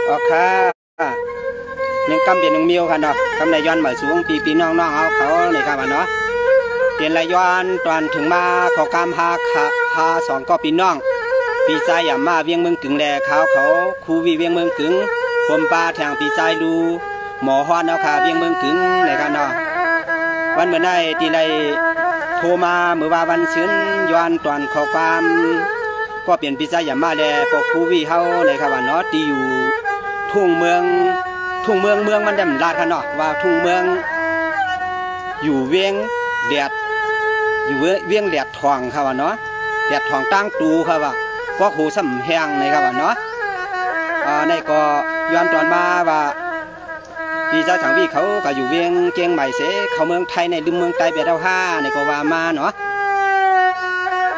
ออกค่ะยังกำเป็นหนึ่งมิวค่ะเนาะกำในย้อนเหมือนสูงปีน้องเอาเขาในครับเนาะเปลี่ยนไรย้อนตอนถึงมาขอกามพาสองก็ปีน้องปีใจอย่ามาเวียงเมืองกึ่งแลเขาคูวีเวียงเมืองกึ่งผมปลาแทงปีใจดูหมอฮอนเอาค่ะเวียงเมืองกึ่งในครับเนาะวันเมื่อได้ตีไรโทรมาเมื่อว่าวันซึ้นย้อนตอนขอความก็เปลี่ยนปีใจอย่ามาแลปกคูวีเฮาในครับเนาะที่อยู่ทุ่งเมืองมันดำลาดกันเนาะว่าทุ่งเมืองอยู่เวียงแดดอยู่เวียงแดดทองครับว่าเนาะแดดทองตั้งตูครับว่าก็หูสำแหงในครับว่าเนาะในก็ย้อนตอนมาว่าพี่เจ้าสังวีเขาก็อยู่เวียงเกียงใหม่เสเขาเมืองไทยในลืมเมืองใต้เบียดเอาห้าในก็ว่ามาเนาะ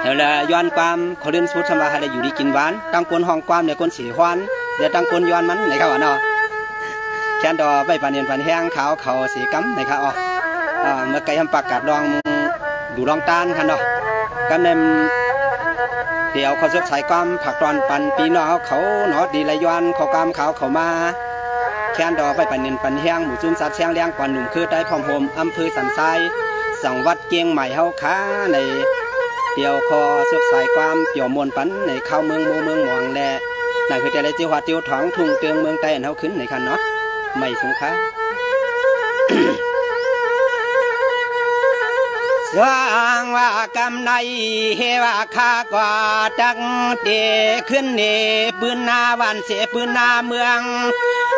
เดี๋ยวละย้อนความเขาเล่นสุดสมาให้ได้อยู่ดีกินหวานตั้งคนห้องความในคนสีฮวนเดี๋ยวตั้งคนย้อนมันในครับว่าเนาะแคนดอใบปานเนียนปานแห้งขาวเขาสีกั๊มนะครับเมื่อไก่ทำปากกาดลองดูลองต้านกันเนาะกันเนมเดี๋ยวเขาเสือกสายความผักตอนปันปีนอเขาเนาะดีไรย้อนเขากามเขามาแคนดอใบปานเนียนปานแห้งหมู่จุ่มสัตว์แช่งเลี้ยงกว่าหนุ่มคือได้พร้อมโฮมอำเภอสันทรายสังวัดเกียงใหม่เฮาค้าในเดี๋ยวคอเสือกสายความเปี่ยวมวลปันในเข้าเมืองหมองแลนั่นคือแต่ละจิ๋วหัดจิ๋วท้องทุ่งเตืองเมืองใต้เฮาขึ้นในคันเนาะไม่สงค่ะสร้างว่ากำในเฮว่าข้ากว่าจักเดขึ้นเนปืนนาวันเสปืนนาเมือง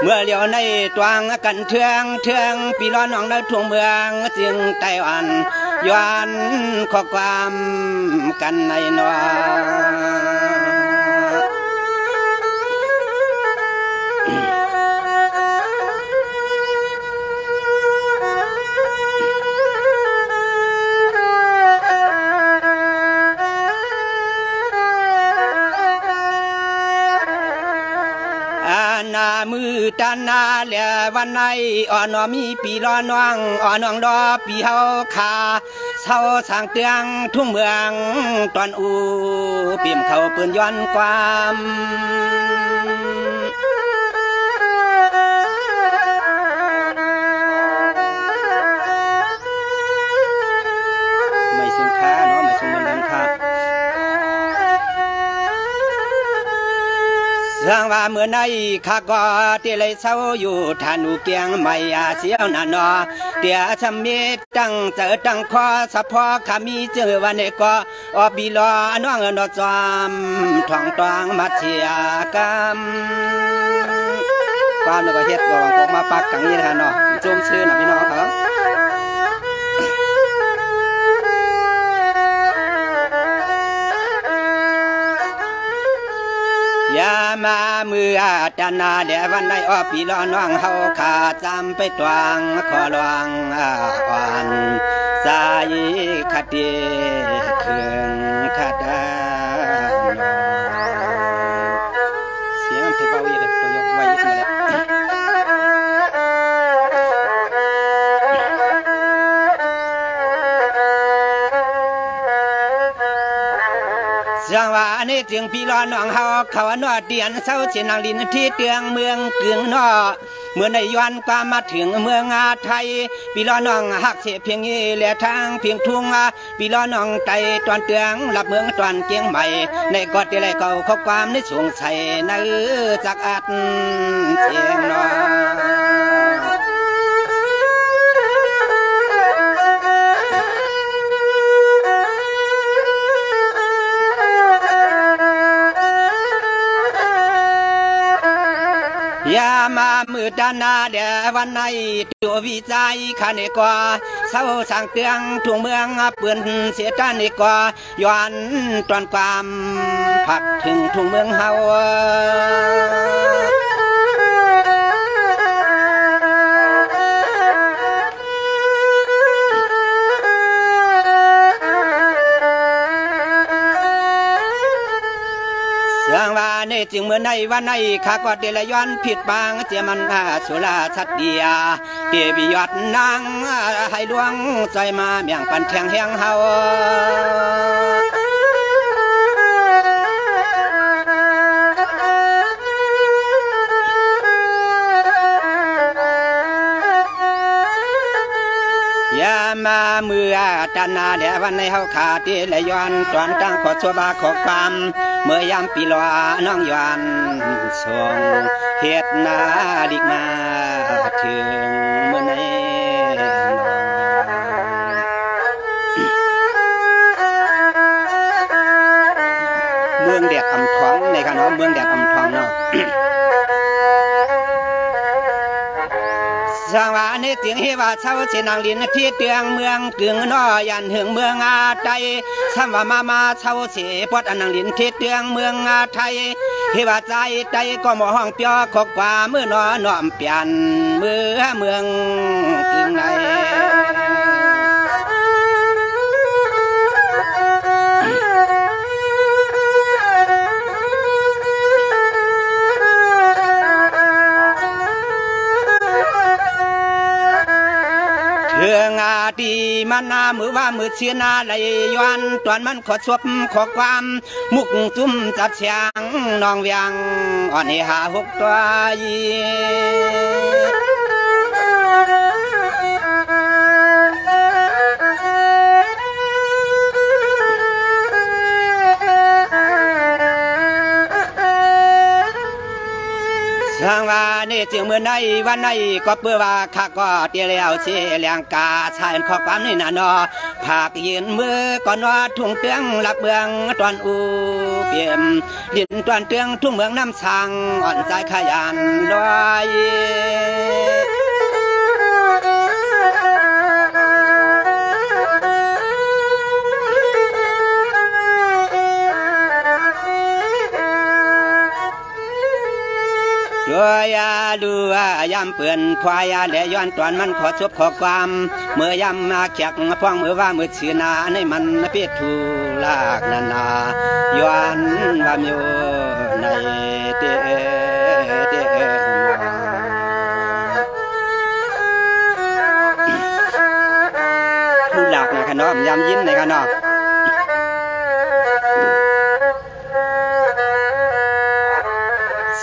เมื่อเลี้ยวในตวงกันเทืองปีร้อนน้องในทุ่งเมืองจึงไต้หวันย้อนข้อความกันในนอนามือตานาเหลือวันในอ่อนมีปีรอน้องอ่อนน้องดอปีเฮาขาเศร้าสางเตืองทุ่งเมืองตอนอูเปี่ยมเขาปืนย้อนความไม่สงค่าเนาะไม่สงมันดังค่ะเรื่องว่าเมื่อในข้าก็เตลัยเศร้าอยู่ทานุเกียงไม่อาเสียวนานาเตียชมีตั้งเจอตั้งคอสะพอขามีเจอวันนี้ก็อบีลอน้องนอจอมท้องตองมาเชียกันความนึกว่าเฮ็ดก็วางพวกมาปักกังนี่นะเนาะจุ่มชื่อนะพี่น้องเขายามาเมื่อจานาเดวันได้อปีล้อน้องเฮาขาจำไปตวงขอลวงอ่อนสายคดีเครื่องคดาเสียงเพลงเบาอีกเลยตัวยกไว้อีกมาแล้วจังหวะนี้จึงพี่ล้อน้องเฮาเขาหนอเดียนเศร้าเชนางลินที่เตืองเมืองกึ่งนอเมื่อในย้อนความมาถึงเมืองอาไทยพี่ล้อน้องหักเสียเพียงนี้แหละทางเพียงทุ่งพี่ล้อน้องไตตอนเตืองรับเมืองตอนเกียงใหม่ในกอดที่ไรเก่าข้อความในสวงใส่ในจักอัดเสียงนอยามามือดานาเดวันในตัววิจัยขันกว่าเศร้าสั่งเตืองทุ่งเมืองเปื่อนเสียด้านกว่าย้อนตอนความผักถึงทุ่งเมืองเฮาจังว่านี่จึงเมื่อในวันในข้าก็เดลย้อนผิดบางเจียมันสุราชัดเดียเดบิยอดนางให้ดวงใจมาเมียงปันแทงแหงเฮา เ มาเมื่อจันนาเดวันในเฮาขาที่ไหลย้อนตอนตั้งขอชัวบาขอความเมื่อยามปีลอน้องย้อนส่งเฮ็ดนาดิกมาถึงเมื่อไหนเมืองแดดอำทองในค่ะเนาะเมืองแดดอำทองเนาะสางว่าในเสียงเฮว่าเช้าเสนางลินที่เตียงเมืองกึ่งน้อยันหึงเมืองอาไทยสามว่ามาเช้าเสปอดอันนางลินที่เตียงเมืองอาไทยเฮว่าใจใจก็หมอห้องเปียขอกว่าเมื่อนอน้อมเปลี่ยนเมืองกึ่งในเรื่องอาดีมันนามือว่ามือเชียนาไหลย้อนตอนมันขอชบขอความมุกจุ่มจัดเสียงนองเวียงอ่อนหาหกตัวยีทางว่านี่จึงเมื่อในวันในก็เพื่อว่าข้าก็เตียแล้วเสียแรงกาชายขอความนี่นะนอผากยืนมือก่อนว่าทุ่งเตืองหลับเมืองตอนอูเปี่ยมดินตอนเตืองทุ่งเมืองน้ำสังอ่อนใจขยันลอยยาดูยำเปื่อนควายและย้อนตอนมันขอชบขอความเมื่อยำมาแขกพ่องมือว่ามือชื่อนาในมันเปียทูลากนานาย้อนว่ามีในเตทูลากนะขนมยำยิ้มในขนม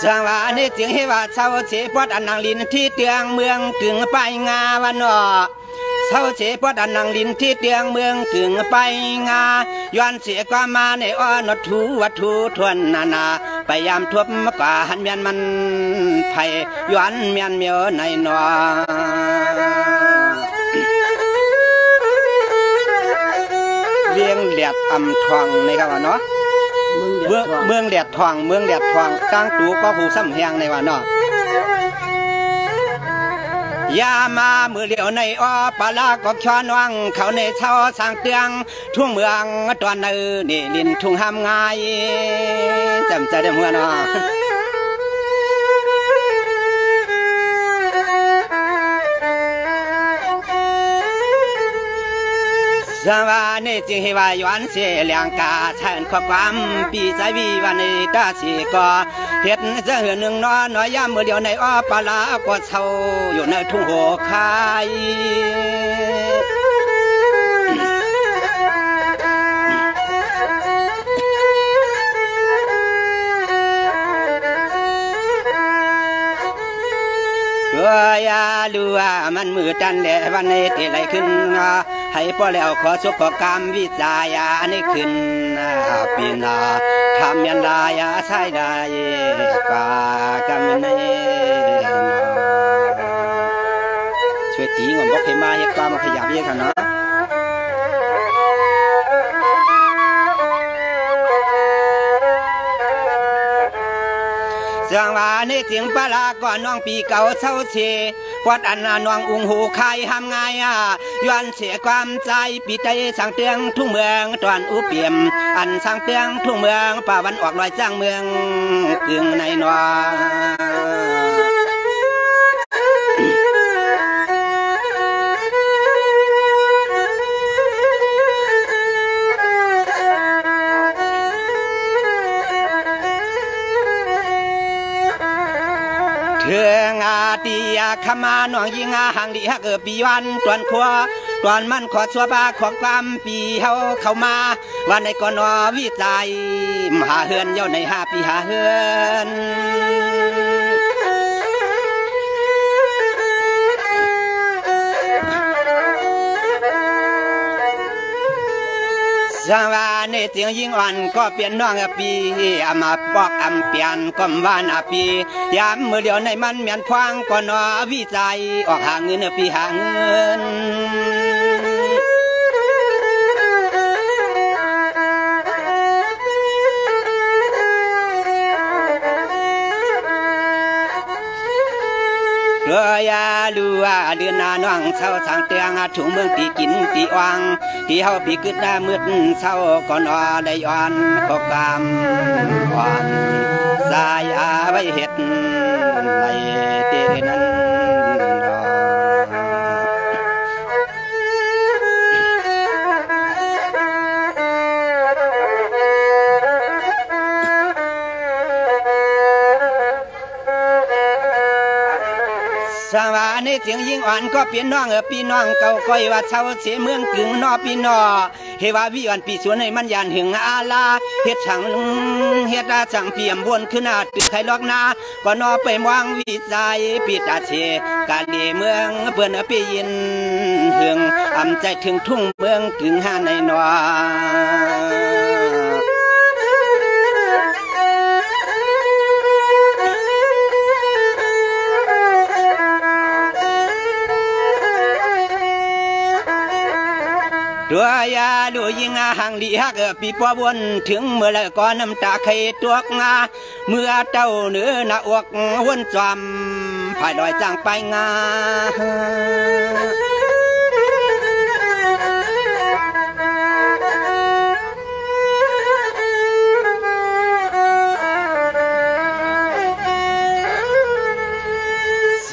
สางว่านี่จึงให้ว่าเช้าเสปอดอันนางลินที่เตียงเมืองกึ่งไปงาวันนอเช้าเสปอดอันนางลินที่เตียงเมืองกึ่งไปงาย้อนเสียความมาในอ้อนทูวัตถุทวนนานาพยายามทบมากว่าหันเมียนมันไผ่ย้อนเมียนเมียวในนอเวียงแดดอำทองในครับว่าเนาะเมืองแดดทองตั้งตูก็หูซ้ำแหงในวันนอยามามือเหลียวในอ้อปลาก็ชอนวังเขาในเช้าสร้างเตียงทุ่งเมืองตอนนี่ลินทุ่งห้ามง่ายจำใจได้หัวเนาะสวานี่จึงให้ว่าย้อนเสียแรงกาเชิญขอความปีใจวีวันนี้ตาสีก็เห็ดจะเหือหนึ่งน้อยย่ำมือเดียวในอ้อปลาก็เช่าอยู่ในทุ่งหัวคายยาดูมันมือตันแดวันนี้ที่ไหลขึ้นให้พ่อแล้วขอสุขกรรมวิจายานี่ขึ้นปีนาทำยันลายาใช้ได้กากำในช่วยตีเงินบอกให้มาให้กล้ามาขยับเยอะกันเนาะเสียงว่าในเสียงปลาก่อนน้องปีเก่าเศร้าเชปอดอันน้องอุ้งหูใครทำไงย้อนเสียความใจปีใจสั่งเตืองทุ่งเมืองตอนอุเปี่ยมอันสั่งเตืองทุ่งเมืองป่าวันออกลอยจ้างเมืองกึ่งในนวเถื่องอาตียาขมาหน่วงยิงอาหังดีฮักปีวันตวนขัวตวนมันขอชัวบาของความปีเฮาเข้ามาวันในก่อนวิจัยมหาเฮือนเย้าใน5 ปีหาเฮือน สวาในเสียงยิ่งอ่อนก็เปลี่ยนน้องปีอามาปอกอำเปลี่ยนก็มวานปียามมือเดียวในมันเหมียนควางก็นอวิจัยออกหาเงินปีหาเงินเอยาลัวเดือนนาน้องเศร้าสังเตียงถุงเมืองตีกินตีวังที่เฮาปีกึดหน้ามืดเศร้าก่อนได้ย้อนก็กำอ่อนสายอาไว้เห็ดในเตนั้นสวาในเสียงยิ่งอ่อนก็เปลี่ยนน้องพี่น้องเก่าก้อยว่าเช่าเสียเมืองกึ่งนอพี่นอเฮว่าวิอ่อนปีสวนให้มันยานหึงอาลาเฮ็ดช่างเฮ็ดราช่างเปี่ยมบนขึ้นหน้าตึกไทยล็อกนาก็นอไปมองวิจัยปิดอาเชกาเดเมืองเปิ้นไปยินหึงอำใจถึงทุ่งเมืองกึ่งหาในนอตัวยาดูยิงหังลีฮักปีปอบวนถึงเมื่อละก่อนน้ำตาไข่ตัวงาเมื่อเต้าเนื้อหน้าอกวนจอมภายลอยจางไปงา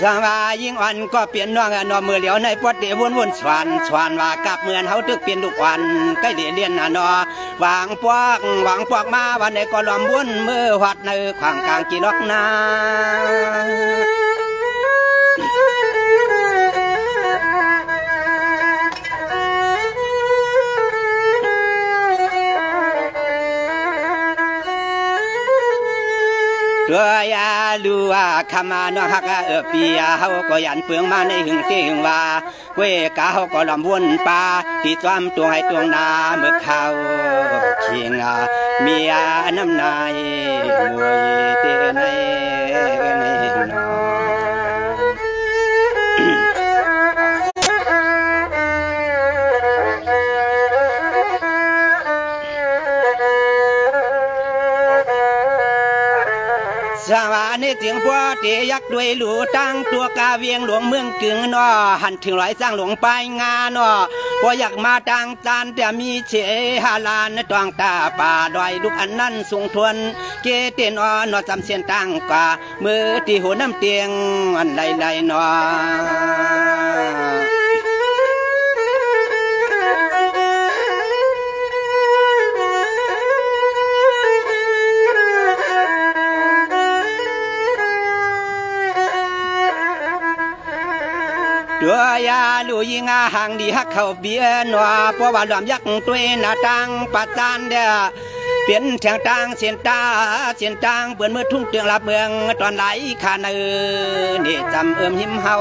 สวายิ่งอ่อนก็เปลี่ยนน้องนอมือเหลียวในปวดเดียววนสวานว่ากับเหมือนเขาตึกเปลี่ยนลูกวันใกล้เลียนนอวางปวกมาวันในก็ล้อมวนมือหัดในขวางกลางกีล็อกนาตัวยาลัวขมาน้องฮักปียาเฮาก็ยันเปลืองมาในหึงที่หึงว่าเวกาเฮาก็ลำวนป่าที่จอมตัวให้ตัวนาเมื่อเขาเคียงเมียน้ำนายมวยเตในนอสวาในเสียงพัวเตยักด้วยหลูตั้งตัวกาเวียงหลวงเมืองกึ่งนอหันถึงร้อยสร้างหลวงไปงานอพออยากมาตังจานแต่มีเชฮาลานตวงตาป่าดอยลูกอันนั้นสูงทวนเกเตนอนอจำเสียนตั้งกว่ามือที่หัวน้ำเตียงอันไหลนอตัวยาลูยิงหังดีฮักเข้าเบียนว่าเพราะว่าหลอมยักตัวหน้าตังปัจจานเดียเปลี่ยนแถงตังเสียนตังเปื่อนมือทุ่งเตืองลับเมืองตอนไหลขาเนนี่จำหิมเฮา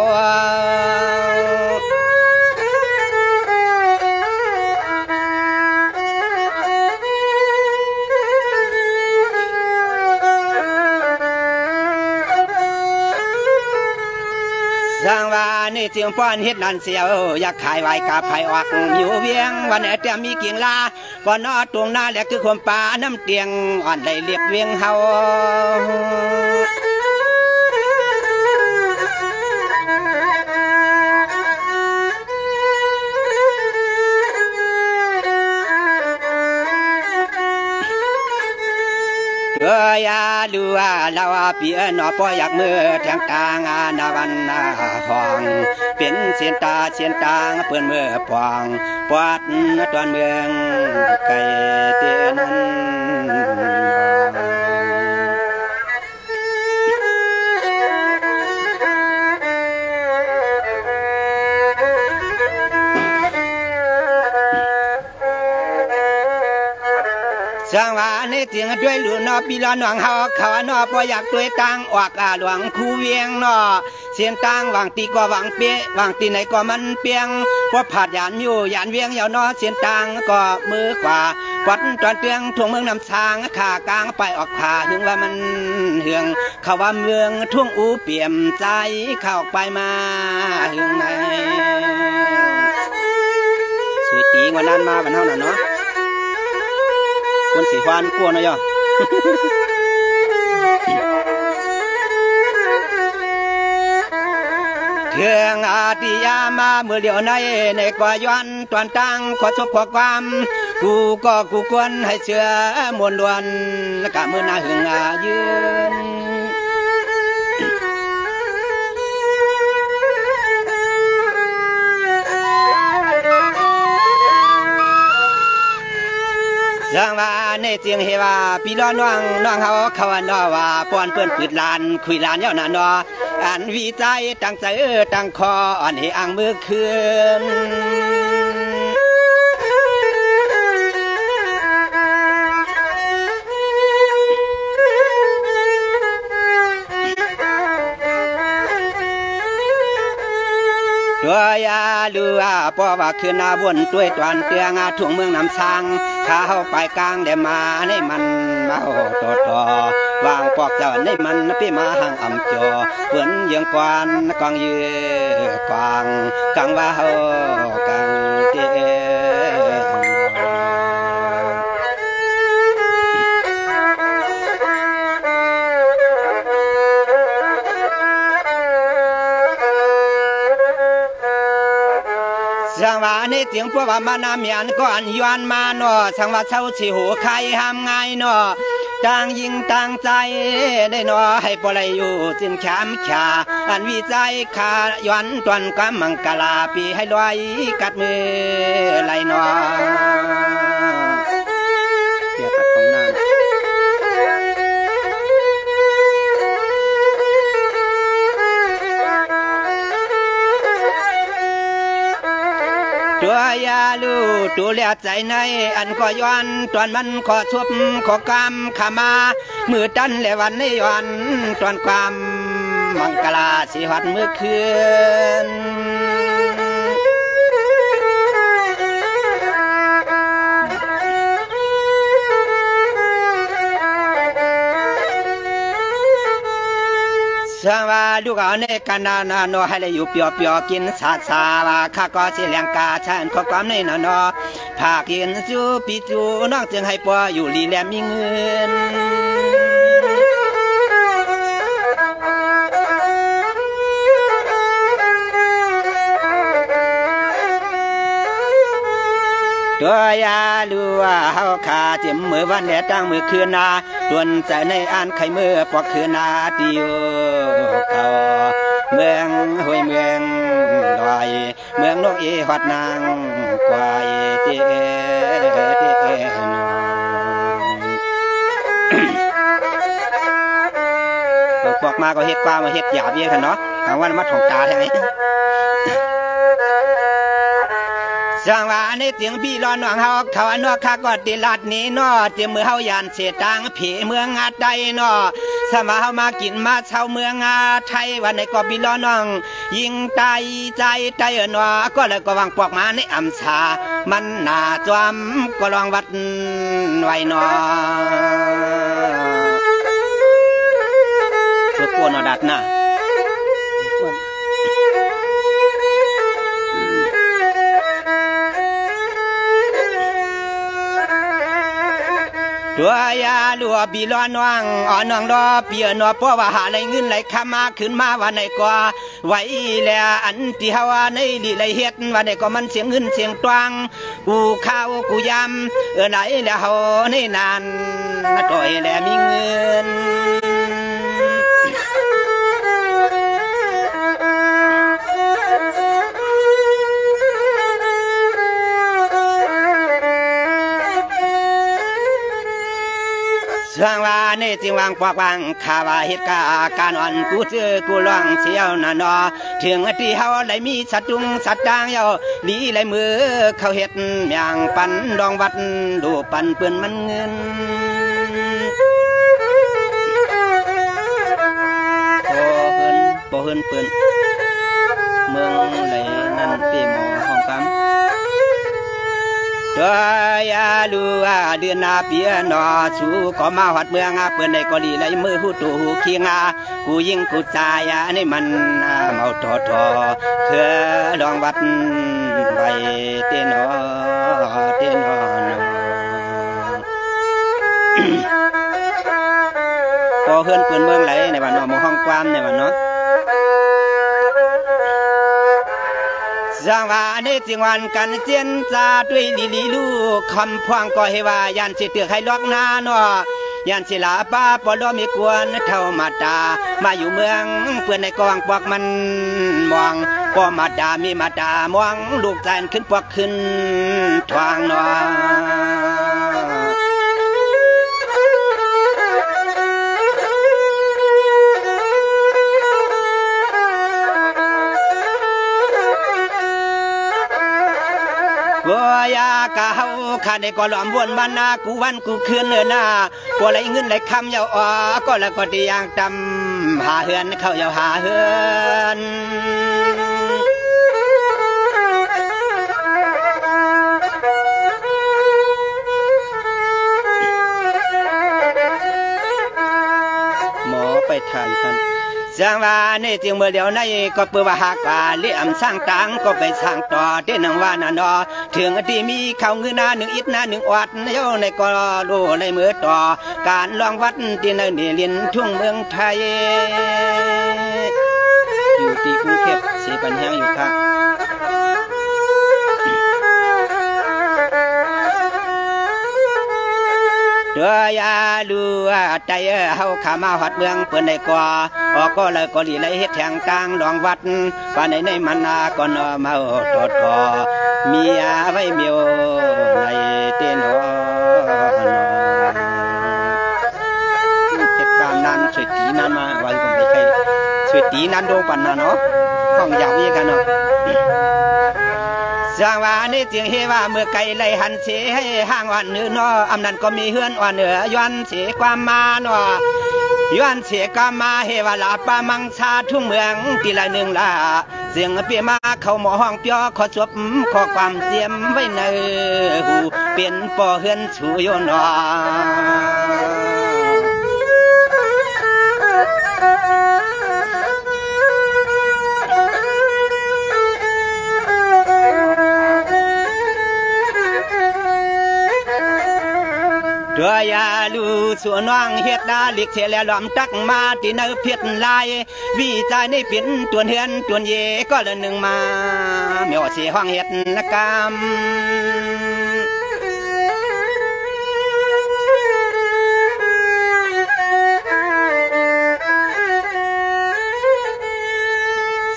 สร้างว่านี่เสียงป้อนเฮ็ดนันเสียวอยากขายไว้กับไผ่ออกอยู่เวียงวันนี้แต่มีกิ่งลาก่อนนอตรงหน้าแหลกคือความป่าน้ำเตียงอ่อนได้เรียบเวียงเฮา ยาลัวลาวเปียนอปอยากมือแทงตางนาวันนาทองเป็นเสียนตาเปื่อนมือปองปวดตอนเมืองไก่เตนันส จังว่าในเสียงด้วยหลุนอปีละหนองเฮาเขานอบ่อยากด้วยตังออกหลวงคู่เวียงนอเสียนตังวางตีก็วางเปียวางตีไหนก็มันเปียงพอผาดยานอยู่ยานเวียงยาวนอเสียนตังก็มือกว่าวัดตอนเตียงทุ่งเมืองนำสางขากลางไปออกผ่าถึงว่ามันเหืองเขาว่าเมืองทุ่งอูเปี่ยมใจเข้าไปมาหึงในสวยตีวันนั้นมาวันเท่านั้นเนาะคนสีควานกลัวนะย่อเทืองอาติยามาเมื่อเดียวในกว่าย้อนตอนตั้งขอชบขอความกูก็กูควรให้เชื่อมวลล้วนและกะมือหน้าหึงยืนจังว่าในเสียงเฮว่าพี่น้องเฮาเขานอว่าป้อนเปิ้นปืดลานคุยลานเย้าหน้านออันวิจัยตั้งใจตั้งคออันให้อ่างมือคืนตัวยาลูป้อว่าคืนนาวนด้วยตวนเตืองทุ่งเมืองน้ำสังข้าไปกลางได้มาในมันมาต่อวางปอกเจ้าในมันพี่มาห่างอ่ำจอเปื่อนยังกวนกองยืกวางกังว่าเฮากังเตสังว่าในเสียงพวกว่ามานาเมียนก่อนย้อนมาเนาะสังว่าเช้าชิหูใครห้ามไงเนาะต่างยิงต่างใจได้เนาะให้ปล่อยอยู่จึงช้ำชาอันวิจัยขาย้อนตวนกำมังกลาปีให้ลอยกัดมือไหลเนาะเปียกปัดของนางตัวยาลูตัวเลียใจในอันก็ย้อนตอนมันขอชุบขอกรรมขามามือตันและวันในย้อนตอนความมังกลาสิหัดมือคืนสังว่าลูกเอาในกันนาโนให้เลยอยู่เปียวกินสาว่าข้าก็เสียงกาฉันขอความในนอภาคเย็นจูปีจูน้องจึงให้ปัวอยู่ลีแลมีเงินตัวยาลูเฮาขาจิ้มมือวันแดดตั้งมือคืนนาดวนใจในอันไข่มือปอกคืนนาติวเขาเมืองห้วยเมืองดอยเมืองนกอีหอดนางกวายเตนปอกมาก็เฮ็ดปลามาเฮ็ดหยาบเยอะค่ะเนาะกลางวันมาถงตาแท้ไหมจังว่าในเสียงพี่ร้อนน้องเฮาเขาอันนอข้าก็ติลัดนี้นอเตรียมมือเฮายานเสียตังผีเมืองอาใดนอสมาเฮามากินมาเช่าเมืองอาไทยวันในก็พี่ร้อนน้องยิงใจใจนอก็เลยก็วางปอกมาในอัมชามันหนาจวมก็ลองวัดไว้นอเพื่อกวนอดัดนะตัวยาลัวบีล้อน้องอ่อนน้องรอเปียนอเพราะว่าหาอะไรเงินไหลข้ามาขึ้นมาวันไหนกว่าไว้แล้วอันที่ฮาวาในลีไหลเฮ็ดวันไหนก็มันเสียงเงินเสียงตวงกูข้าวกูยำไหลแล้วเฮาในนานต่อยแล้วมีเงินสังว่า ในจิงวางปอกวางข่าวเหตุการณ์อ่อนกูเจอกูล่องเสียวน่ะนอถึงที่เฮาได้มีสัตว์จุงสัตว์จางเยาลีไหลมือเขาเฮ็ดอย่างปันดองวัดดูปันเปื้อนมันเงินโปเฮินเปื้อนเมืองไหลนั่นตีหมอห้องคำตัวยาลูอาเดือนนาเปียนอสู่ก็มาหัดเมืองเปื้อนในกอลีไหลมือหูตูหูเคียงกูยิงกูตายนี่มันเมาทอทอเพื่อดองวัดไปเต้นอเต้นอพอเฮือนเปื้อนเมืองไหลในวันนอมห้องความในวันเนาะจังว่าในจิงวันกันเจียนจาด้วยลีลูคำพวงก็ให้ว่ายันสิเตือกให้ล็อกหน้าเนาะยันศิลาป้าปอดมีกวนเท่ามาตามาอยู่เมืองเพื่อนในกองปวกมันมองปอมาดามีมาดามองลูกใจขึ้นปวกขึ้นทวางเนาะกัวยากะเฮาข้าในก็หลอมวนมันนากูวันกูคืนเนื้อหน้าก็ไหลเงินไหลคำยาวอ๋อก็แล้วก็ดีอย่างจำหาเฮือนเข้ายาวหาเฮือนหมอไปถ่ายกันจังว่าในจริงเมื่อเดียวในก็เปิดว่าหากว่าเลี้ยมสร้างตังก็ไปสร้างต่อเด่นว่าน่ะนอถึงที่มีเขาเงินนาหนึ่งอิฐนาหนึ่งวัดเย้าในก็รู้ในมือต่อการลองวัดที่ในนี่เลียนทุ่งเมืองไทยอยู่ที่กรุงเทพสีปัญญาอยู่ค่ะตัวยาลูใจเฮาขามาหัดเมืองเปิ้นได้กว่าออกก็เลยก็ลีเลยเฮ็ดแทงกลางดองวัดป่านในมันนาก็นอมาทอดทอเมียไว้เมียวในเต้นอเหตุการณ์นั้นสวยตีนั้นมาไว้ก็ไม่ใช่สวยตีนั้นโดปันนะเนาะห้องยาวนี้กันเนาะจังว่านี่จึงเฮว่าเมื่อไก่ไล่หันเสให้ห้างวันเนื้อนออำนั้นก็มีเฮือนอ่อนเหนือย้อนเสความมาเนาะย้อนเสความมาเฮว่าลาปามังชาทุ่งเมืองตีละหนึ่งละเสียงเปียมาเข้าหมอห้องเปียขอจบขอความเจียมไว้ในหูเป็นป่อเฮือนชูโยนอตัวยาลูส่วนน้องเฮ็ดดาลิกเสียแล้วล้อมตักมาที่เนื้อเพียรลายวิจัยในเป็นตัวเฮือนตัวเยก็ละหนึ่งมาเมียวสีห้องเฮ็ดนกรรม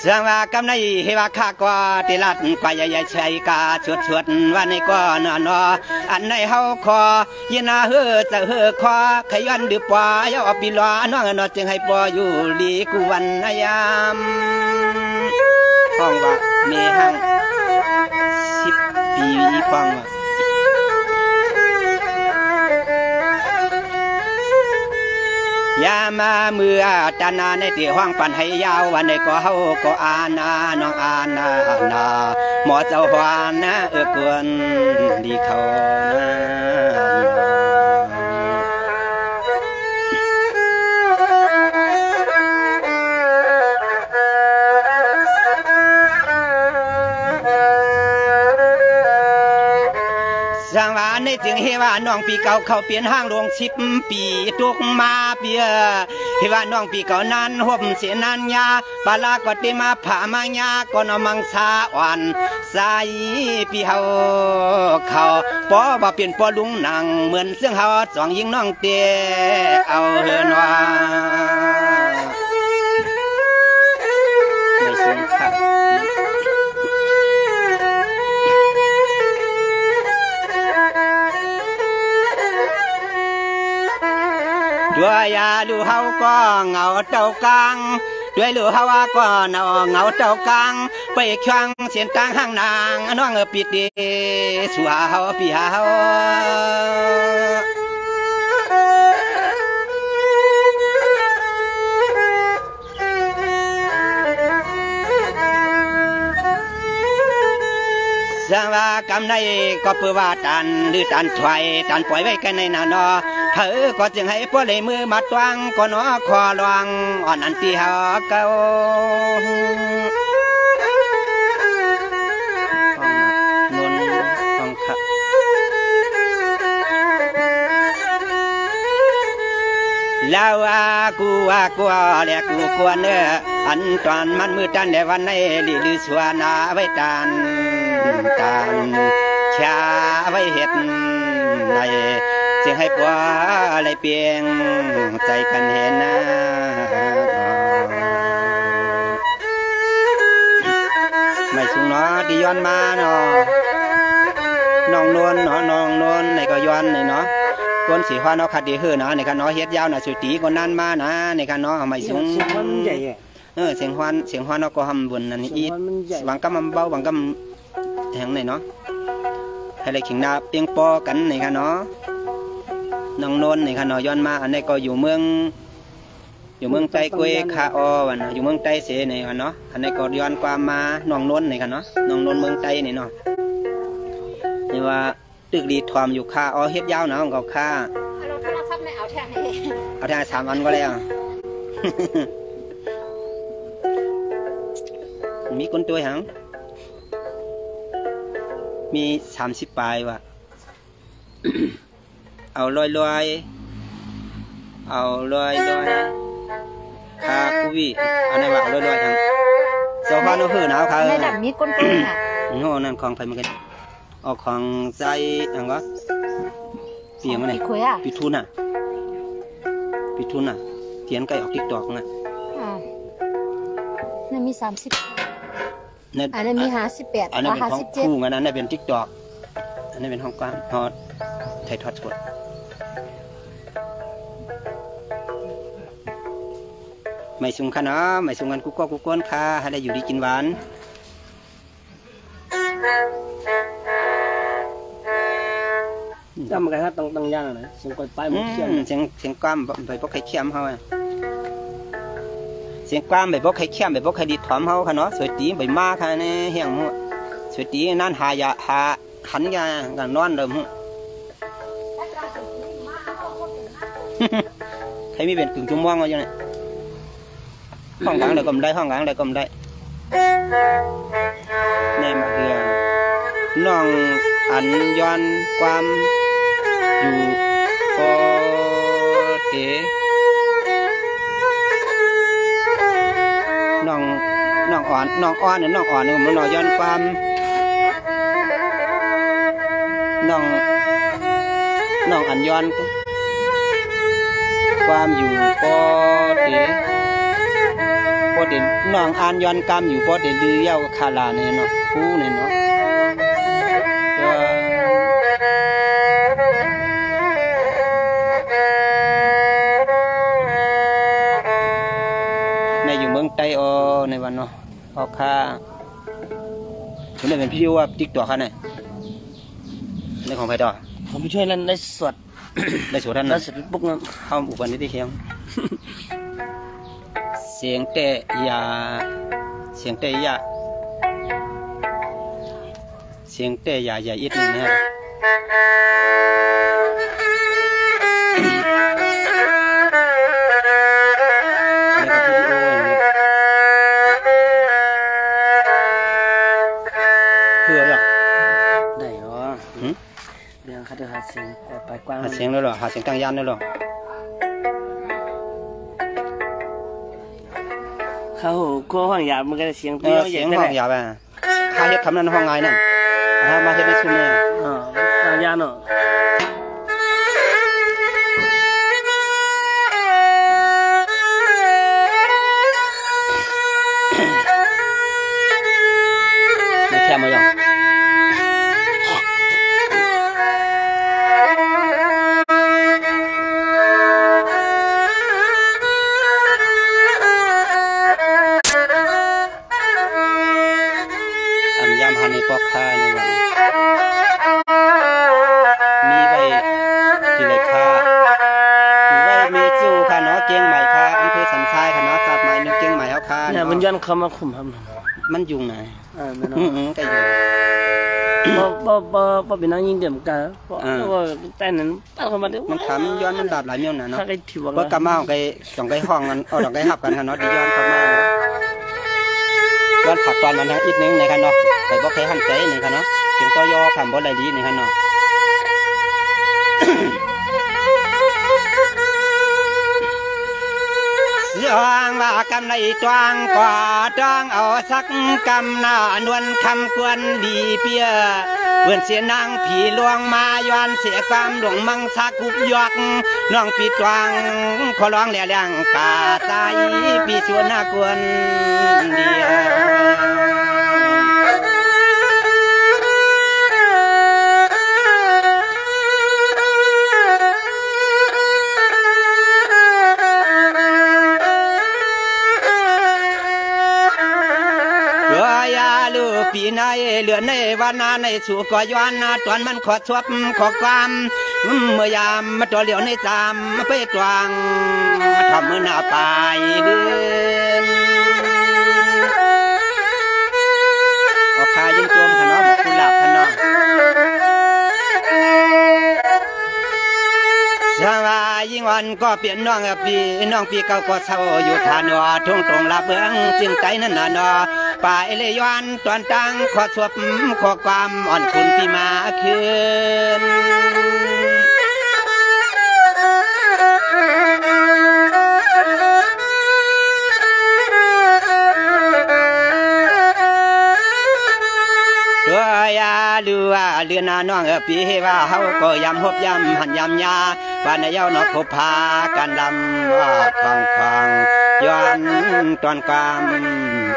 จังว่ากำในเฮว่าข้ากว่าติลัดกว่าใหญ่ๆใช้กาชวดว่าในก้อนนออันในเฮาคอยินาเฮือจะเฮือคอขยันดือปว่าอย่าอปีล้อน้องนอจึงให้ปออยู่ลีกูวันนายามฟังว่าเมหัง10 ปีฟังว่า ยามาเมื่อตานาในที่ห้องปันให้ยาววันในก็เฮาก็อานาน้องอานานาหมอเจ้าหวานนะกวนดีเขานะสังวานในจึงเฮว่าน้องปีเก่าเขาเปลี่ยนห้างลง10 ปีตุกมาเปียเฮว่าน้องปีเก่านั้นห่มเสียนันยาปลาก็ได้มาผ่ามายาก็นมังสาอ่อนใส่ปีเฮาเขาปอว่าเปลี่ยนปอลุงหนังเหมือนเสื้อเฮาสองยิงน้องเตะเอาเฮินว่าไม่สงค่ะดัว ยาดูเฮาก็เหงาเต้ากลางด้วยหรือเฮาก็เหงาเต้ากลางไปควังเสียนตังห้างนางน้องปิดดีสัวเฮาพี่เฮาสังว่ากำในก็เพื่อว่าตันหรือตันถอยตันปล่อยไว้กันในนานาเธอก็จึงให้พวกเลยมือมาตวงก็นอคอลวงอ่อนอันที่หาเก่านุนของข้าแล้วกูแหละกูกวนเนื้ออันตอนมันมือตันในวันในลือสวนาไว้ตันชาไว้เห็ดในเสียงให้ปัวอะไรเปียงใจกันเห็นนะไม่สูงเนาะที่ย้อนมาเนาะน้องนวลเนาะน้องนวลในก็ย้อนในเนาะก้นสีฟ้าเนาะขัดดีเฮือเนาะในกันเนาะเฮ็ดยาวน่ะสุตีคนนั้นมานะในกันเนาะไม่สูงเสียงฮวนเนาะก็ทำบุญนั่นอีบางก็มันเบาบางก็แห้งในเนาะให้เลยขิงนาเปียงปอกันในกันเนาะน้องนนในกันเนาะย้อนมาอันนี้ก็อยู่เมืองใต้กวยคาอวันอยู่เมืองใต้เสในกันเนาะอันนี้ก็ย้อนความมาน้องนนในกันเนาะน้องนนเมืองใต้ในเนาะนี่ว่าตึกดีทอมอยู่คาอเฮ็ดยาวนะของเขาคาเราโทรศัพท์ไม่เอาแทง3 วันก็แล้วมีคนตัวหังมี30 ปลายว่ะ เอาลอยเอาลอยคาคุวีอันนี้ว่าลอยทางเสื้อผ้าโน้ตหนาวค่ะไม่ดับมีคนตัวค่ะโน่นั่นของไฟมันกันออกของใจอังก็เปียงมันไหนปีทุนอ่ะเทียนไก่ออกติ๊กตอกนะนั่นมี30อันนั้นมี58อันนั้นเป็นของคู่อันนั้นเป็นติ๊กตอกอันนั้นเป็นห้องกว้างทอดไทยทอดสดไม่สูงค่ะเนาะไม่สูงกันกุ๊กก้นค่ะให้ได้อยู่ดีกินหวานจำกันครับต้องย่างนะเสียงกดไปหมดเสียงความไปพวกไข่เค็มเขาเสียงความไปพวกไข่เค็มไปพวกไข่ดิถอมเขาค่ะเนาะสวยตีใบมาค่ะเนี่ยเฮียงหัวสวยตีนั่นหายาหันกันนอนเดิมใครมีเป็นกึ่งจุ่มว่างเอาอย่างนี้ห้องกลางเลยก็ได้ห้องกลางเลยก็ได้ในมาเรือน้องอันย้อนความอยู่ปอเตน้องอ่อนเนี่ยน้องอ่อนมันน้องย้อนความน้องอันย้อนความอยู่ปอเตน้องอันย้อนความอยู่ปอเตลือเย้าคาลาเนี่ยเนาะคู่เนี่ยเนาะไตอในวันเนาะออกค่าคุณได้เป็นพี่ว่าติ๊กตัวค่ะเนี่ยในของใครต่อผมไปช่วยนั่นได้สวดท่านได้สวดปุ๊กนะเข้าอุปนิสัยเคียงเสียงเตะยาใหญ่อิดนึงนะหาเสียงไปกว้างหาเสียงแล้วหรอหาเสียงตั้งยันแล้วหรอเขาก็ห้องยามันก็เสียงเสียงห้องยาไปถ้าเฮ็ดคำนั้นห้องไงนั่นถ้ามาเฮ็ดในซุ้มเนี่ยตั้งยันเนาะไม่แค่มาหรอก คา เนี่ยมันย้อนเข้ามาคุมครับ มันยุงไหน นั่นเนาะ ก็ยุง บ่เป็นนางยิงเดี่ยมกันบ่แต่นั้นปัดเข้ามาเด้อ มันขำย้อนมันดาบหลายเมียวน่ะเนาะ ถ้าไอ้ที่ว่า ว่ากะมาของไก่ของไก่ห้องกันเอาดอกไก่หับกันค่ะเนาะดีย้อนเข้ามาย้อนผักตอนมันทั้งอีกนึงในค่ะเนาะไปบ่เคยหันใจนี่ค่ะเนาะเสียงต่อยอคำบ่ได้ดีนี่ค่ะเนาะ ยองว่ากำในตวงกว่าต้องเอาสักกำหน้านวลคำควรดีเปียเพื่อนเสียนางผีลวงมาย้อนเสียความหลงมังสักกุบยอกน้องปีตวงขอร้องแหล่เลี้ยงกาใจปีชวนน่ากวนเดียวปีในเหลือในวันนาในสู่ก่อย้อนนาตอนมันขอชวบขอความเมื่อยามมาตัวเหลียวในจามไปตวงทำมือหน้าปลายเดือนออกคายิงตัวขนมบอกคุณหลับขนมสวายิ่งวันก็เปลี่ยนน้องปีเก่าก็เศร้าอยู่ทานวทุ่งตรงลาเบืองจึงใจนั่นน่ะนอป่าเอเลยย้อนตอนตั้งขอสวบขอความอ่อนคุณปีมาคืนตัวยาลือว่าเรือนน้องปีว่าเฮาก็ยำหบยำหันยำยาบ้านในเย้านอกพบพากันลำว่าฟังย้อนตอนกาม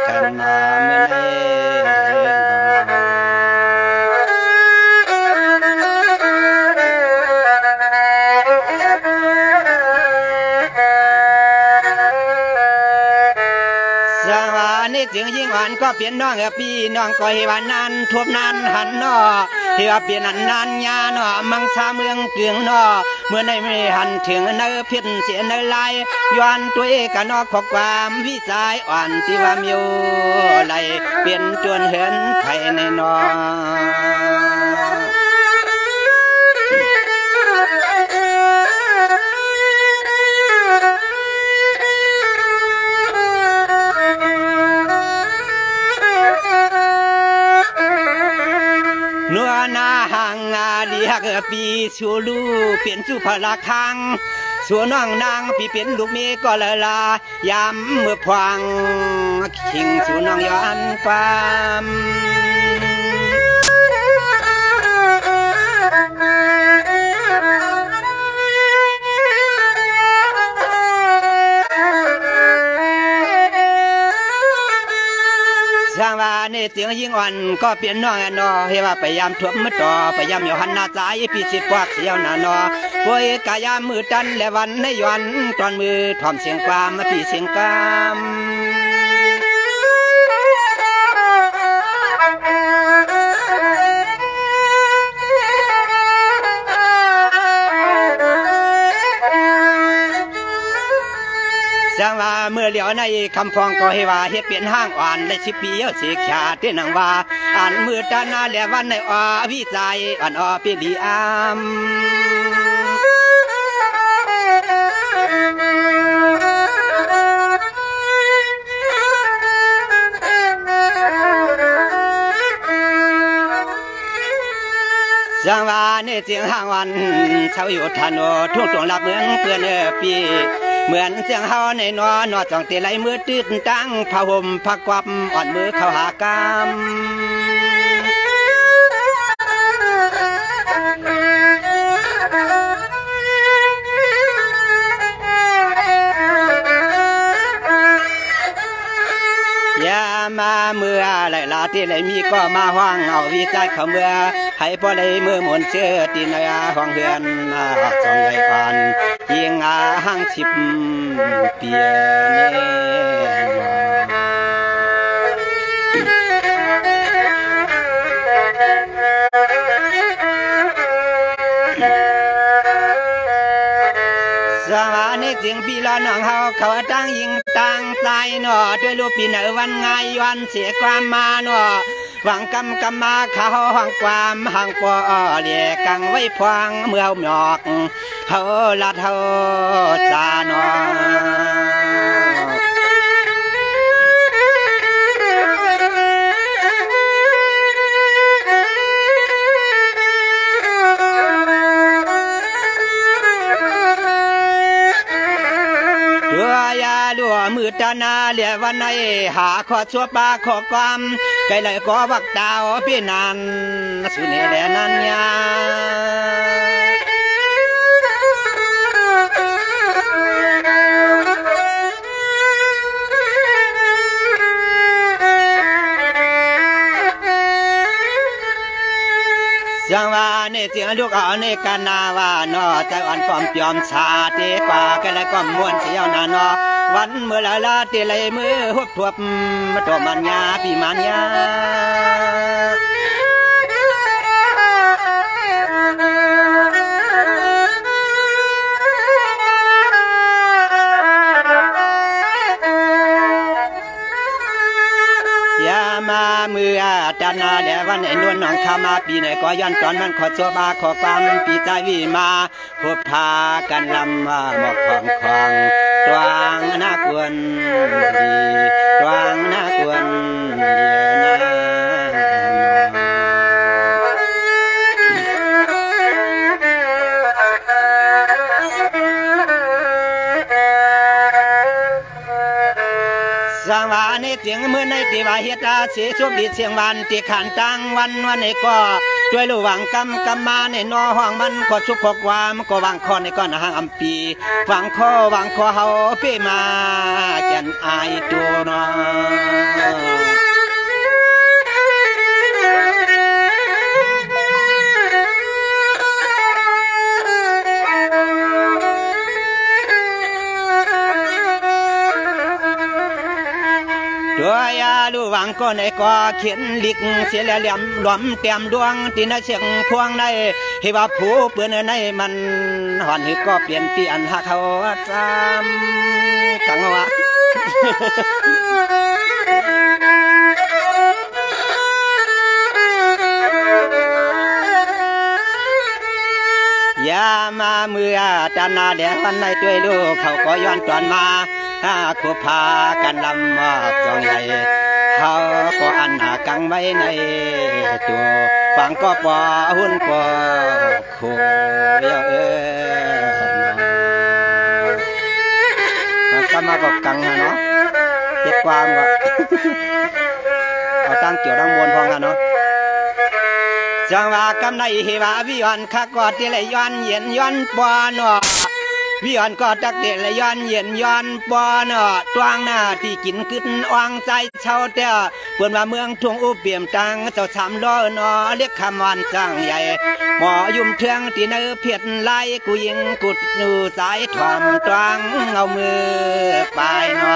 กันมาเมื่อไรสวานี่จึงยิ่งหวานก็เปลี่ยนน้องปีน้องก็ให้วันนั้นทบนั้นหันนอเฮือเปลี่ยนอันนั้นยาเนาะมังสาเมืองเกลืองเนาะเมื่อในไม่หันถึงเนื้อเพี้ยนเสียเนื้อลายย้อนตัวเอกกันนอกขอความวิจัยอ่อนที่ว่ามีไหลเปลี่ยนจวนเหินไทยในนอนัวนาหังอาลีฮักปีชูลูเปลี่ยนสู่พลาคังส่วนน้องนางปีเปลี่ยนลูกเมก็ละลายามเมื่อพวังขิงสู่น้องย้อนความสร้างว่าในเสียงยิ่งอ่อนก็เปลี่ยนน้องนอเฮว่าพยายามถ่วมมือต่อพยายามอยู่หันหน้าใจปีสิบกว่าเสียวหน้านอป่วยกายามมือตันและวันในย้อนตอนมือทอมเสียงความมาปีเสียงกามจังว่าเมื่อเหลียวในคำฟองก็ให้ว่าเฮ็ดเปลี่ยนห้างอ่อนได้10 ปีเอาสิขาดที่นังว่าอ่านมือตาหน้าและวันในอ้อวิจัยอ่อนอ้อปีลีอามจังว่าในเสียงห้างวันเช้าอยู่ทันโอทุ่งตรงรับเมืองเพื่อนปีเหมือนเสียงเฮาในนอนอจ้องเตะไหลมือตื้นตั้งผ้าห่มผ้ากวับอ่อนมือเข้าหากามยามาเมื่อไหลลาที่ไหลมีก็มาห้องเอาวิจัยเขาเมื่อให้พอได้มือหมุนเสื้อตีนายห้องเฮือนสองไหลอ่อนยิงห้าง10 เปียเน่สวานี่จึงปีละน้องเฮาเขาตั้งยิง ตั้งใจหนอด้วยลูกปีเหนือวันไงวันเสียความมาหนอหวังกำมาเขาหวังความห่างปอเลียกังไว้พวงเมื่อหมอกเฮาละเฮาจานอลัวมือตานาเลียวันไหนหาขอชัวปาขอความไกลเลยก็วักดาวพี่นันสุนีแลนันยาจังว่าในเสียงลูกเอาในกันนาว่าเนาะใจอ่อนปอมยอมชาติกว่ากันเลยก็ม้วนเสียวนาเนาะวันเมื่อละเตเลยมือหวบทวบตัวมันยาปีมันยามาเมื่อตานาเดวันไอ้นวลน้องข้ามาปีไหนก็ย้อนตอนมันขอโซบาขอความปีใจวิมาพบพากันลำมาหมอกของตวงน่ากวนดีตวงน่ากวนเดียนาสังวาในเสียงเมื่อในตีว่าเฮตาเสียชุบดีเสียงวันตีขันตังวันในก็ด้วยระหว่างกำมาในนอห้องมันก็ชุบขอกวามก็วางคอในก้อนหางอัมปีวางคอเฮาเปมาจันอายตัวนอด้วยลูหวังก็ในก็เขียนลิกเสียเหลี่ยมหลวมเตรียมดวงที่น่าเสียงพวงในให้ว่าผู้เปื้อนในมันหอนหือก็เปลี่ยนปีอันหักเขาจำกังวะยามาเมื่อตานาเดียวันในด้วยลูกเขาก็ย้อนตอนมาคูพากันลำมอบจองใหญ่เขาก็อันหากังไว้ในตัวฟังก็ปอหุ่นปอโคยมันก็มากับกังนะเนาะเก็บความว่าเอาตั้งเกี่ยวตั้งมวลพองกันเนาะจังว่ากำในเฮวาวิวันข้ากอดที่เลยย้อนเย็นย้อนปอนอวิอันก็ตักเดลย้อนเย็นย้อนปอนอตวงหน้าที่กินขึ้นอ่างใจเช่าเต้าเปิดมาเมืองทุ่งอุบเปี่ยมตังเจ้าสามล้อนอเรียกคำวันจังใหญ่หมอยุ่มเทืองที่เนื้อเพียรไล่กูยิงกุดนูสายถอมตวงเอามือปลายนอ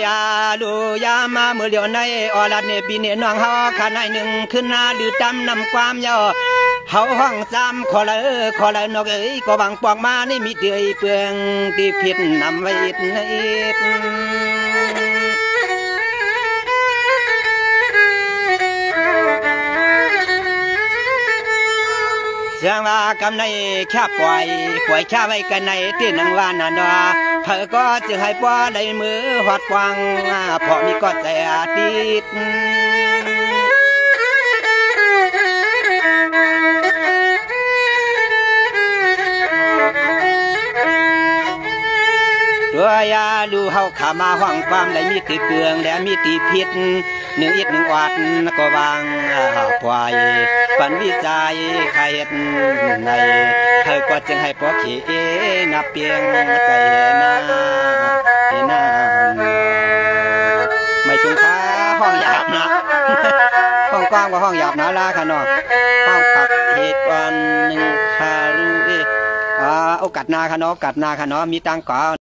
ยาลูยามาเมื่อเดียวในอลัดเนปีเนน้องเฮาขาในหนึ่งขึ้นหน้าดื้อตำนำความยาวเฮาห้องจำขอเลยนกเอ้ยก็บังปอกมานี่มีเดือยเปลืองที่ผิดนำไว้อิดเสียงว่ากำในแค่ปล่อยแค่ไว้กันในที่นังว่านันดาเธอก็จึงให้ป้อได้มือหอดวังเพราะมีก็แต่ติดตัวยาดูเฮาขามาห้องความไหลมีติดเปลืองและมีตีพิษหนึ่งอิดหนึ่งวัดก็วางปล่อยปันวิจัยใครเห็นในเธอก็จึงให้พอขี้นับเพียงใส่หน้าไม่ชุงค้าห้องหยาบนะห้องกว้างกว่าห้องหยาบนะล่ะค่ะเนาะห้องปักเหตุวันหนึ่งคารุโอกาสนาค่ะเนาะมีตังก่อ